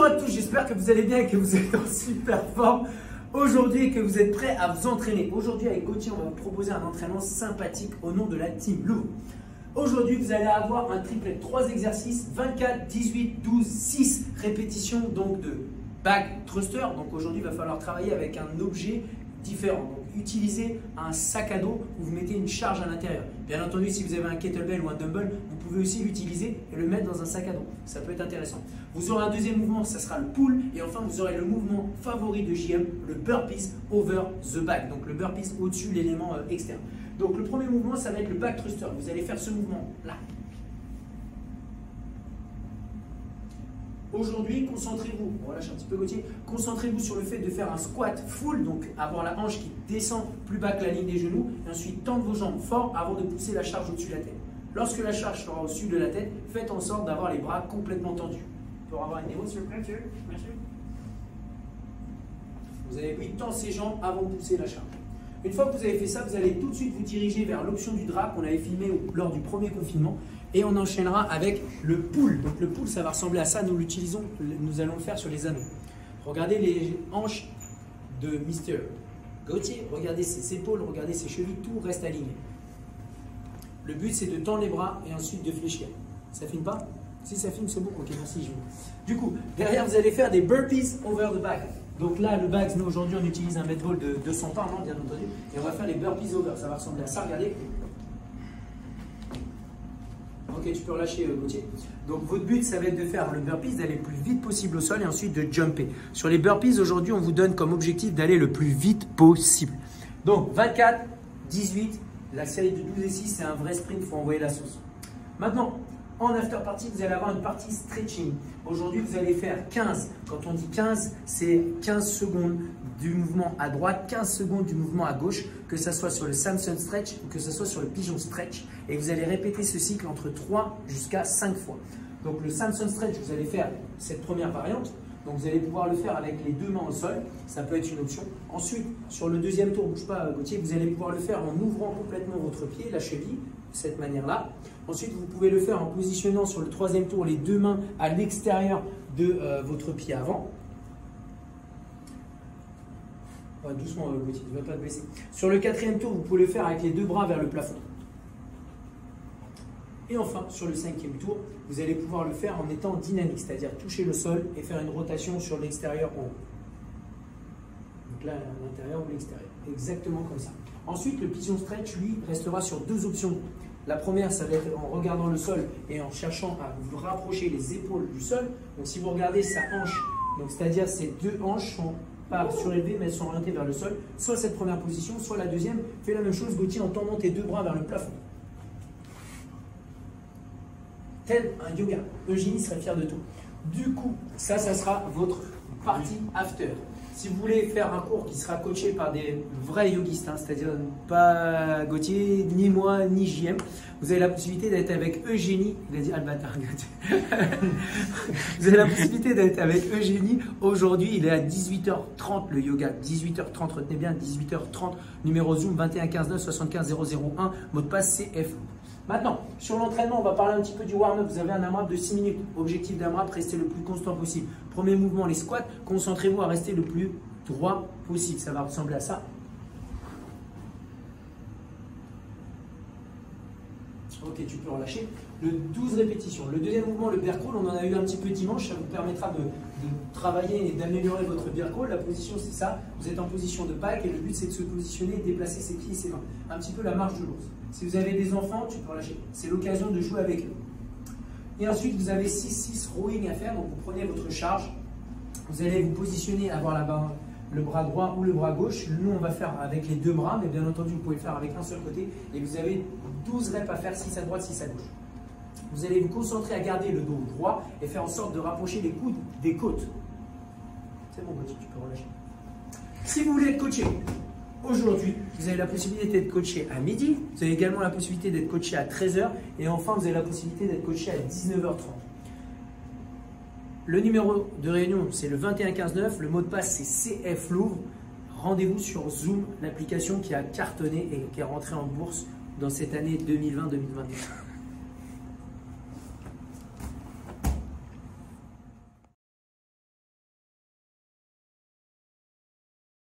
à tous, j'espère que vous allez bien et que vous êtes en super forme aujourd'hui et que vous êtes prêts à vous entraîner. Aujourd'hui avec Gauthier, on va vous proposer un entraînement sympathique au nom de la Team Louvre. Aujourd'hui, vous allez avoir un triplet de 3 exercices, 24, 18, 12, 6 répétitions donc de back thruster. Donc aujourd'hui, il va falloir travailler avec un objet différent. Donc utilisez un sac à dos où vous mettez une charge à l'intérieur. Bien entendu, si vous avez un kettlebell ou un dumbbell, vous pouvez aussi l'utiliser et le mettre dans un sac à dos. Ça peut être intéressant. Vous aurez un deuxième mouvement, ça sera le pull. Et enfin, vous aurez le mouvement favori de JM, le burpees over the back. Donc le burpees au-dessus de l'élément externe. Donc le premier mouvement, ça va être le back thruster. Vous allez faire ce mouvement là. Aujourd'hui, concentrez-vous, on relâche un petit peu Gauthier, concentrez-vous sur le fait de faire un squat full, donc avoir la hanche qui descend plus bas que la ligne des genoux, et ensuite tendre vos jambes fort avant de pousser la charge au-dessus de la tête. Lorsque la charge sera au-dessus de la tête, faites en sorte d'avoir les bras complètement tendus. On peut avoir une démo s'il vous plaît, monsieur? Merci. Vous avez oui, tendre ses jambes avant de pousser la charge. Une fois que vous avez fait ça, vous allez tout de suite vous diriger vers l'option du drap qu'on avait filmé lors du premier confinement. Et on enchaînera avec le pull. Donc le pull, ça va ressembler à ça. Nous l'utilisons, nous allons le faire sur les anneaux. Regardez les hanches de Mr. Gauthier. Regardez ses épaules, regardez ses chevilles, tout reste aligné. Le but, c'est de tendre les bras et ensuite de fléchir. Ça filme pas? Si ça filme, c'est bon. Ok, merci. Du coup, derrière, vous allez faire des burpees over the back. Donc là, le back, nous aujourd'hui, on utilise un med ball de 200 pounds, bien entendu. Et on va faire les burpees over. Ça va ressembler à ça. Regardez. Ok, tu peux relâcher Gauthier. Donc votre but, ça va être de faire le burpees, d'aller le plus vite possible au sol et ensuite de jumper. Sur les burpees, aujourd'hui, on vous donne comme objectif d'aller le plus vite possible. Donc 24, 18, la série de 12 et 6, c'est un vrai sprint, il faut envoyer la sauce. Maintenant, en after party, vous allez avoir une partie stretching. Aujourd'hui, vous allez faire 15. Quand on dit 15, c'est 15 secondes du mouvement à droite, 15 secondes du mouvement à gauche, que ce soit sur le Samson stretch ou que ce soit sur le pigeon stretch. Et vous allez répéter ce cycle entre 3 jusqu'à 5 fois. Donc le Samson stretch, vous allez faire cette première variante. Donc vous allez pouvoir le faire avec les deux mains au sol, ça peut être une option. Ensuite, sur le deuxième tour, bouge pas Gauthier, vous allez pouvoir le faire en ouvrant complètement votre pied, la cheville, de cette manière-là. Ensuite, vous pouvez le faire en positionnant sur le troisième tour les deux mains à l'extérieur de votre pied avant. Ouais, doucement Gauthier, tu ne vas pas te blesser. Sur le quatrième tour, vous pouvez le faire avec les deux bras vers le plafond. Et enfin, sur le cinquième tour, vous allez pouvoir le faire en étant dynamique, c'est-à-dire toucher le sol et faire une rotation sur l'extérieur en haut. Donc là, à l'intérieur ou l'extérieur. Exactement comme ça. Ensuite, le pigeon stretch, lui, restera sur deux options. La première, ça va être en regardant le sol et en cherchant à vous rapprocher les épaules du sol. Donc si vous regardez sa hanche, c'est-à-dire ces deux hanches sont pas surélevées, mais elles sont orientées vers le sol. Soit cette première position, soit la deuxième. Fais la même chose, Gauthier, en tendant tes deux bras vers le plafond. Tel un yoga. Eugénie serait fière de tout. Du coup, ça sera votre partie after. Si vous voulez faire un cours qui sera coaché par des vrais yogistes, c'est-à-dire pas Gauthier, ni moi, ni JM, vous avez la possibilité d'être avec Eugénie. Il a dit Albatar. Vous avez la possibilité d'être avec Eugénie. Aujourd'hui, il est à 18h30 le yoga. 18h30, retenez bien, 18h30. Numéro Zoom 21 15 9 75 001. Mot de passe CF. Maintenant, sur l'entraînement, on va parler un petit peu du warm-up. Vous avez un AMRAP de 6 minutes. Objectif d'AMRAP, rester le plus constant possible. Premier mouvement, les squats. Concentrez-vous à rester le plus droit possible. Ça va ressembler à ça. Ok, tu peux relâcher. Le 12 répétitions. Le deuxième mouvement, le bear crawl, on en a eu un petit peu dimanche. Ça vous permettra de travailler et d'améliorer votre bear crawl. La position, c'est ça. Vous êtes en position de pike et le but, c'est de se positionner et déplacer ses pieds et ses mains. Un petit peu la marche de l'ours. Si vous avez des enfants, tu peux relâcher. C'est l'occasion de jouer avec eux. Et ensuite, vous avez 6-6 rowing à faire. Donc, vous prenez votre charge. Vous allez vous positionner, avoir le bras droit ou le bras gauche. Nous, on va faire avec les deux bras, mais bien entendu, vous pouvez le faire avec un seul côté. Et vous avez 12 reps à faire, 6 à droite, 6 à gauche. Vous allez vous concentrer à garder le dos droit et faire en sorte de rapprocher les coudes des côtes. C'est bon, Gauthier, tu peux relâcher. Si vous voulez être coaché, aujourd'hui, vous avez la possibilité d'être coaché à midi. Vous avez également la possibilité d'être coaché à 13h. Et enfin, vous avez la possibilité d'être coaché à 19h30. Le numéro de réunion, c'est le 21 15 9. Le mot de passe, c'est CF Louvre. Rendez-vous sur Zoom, l'application qui a cartonné et qui est rentrée en bourse dans cette année 2020-2021.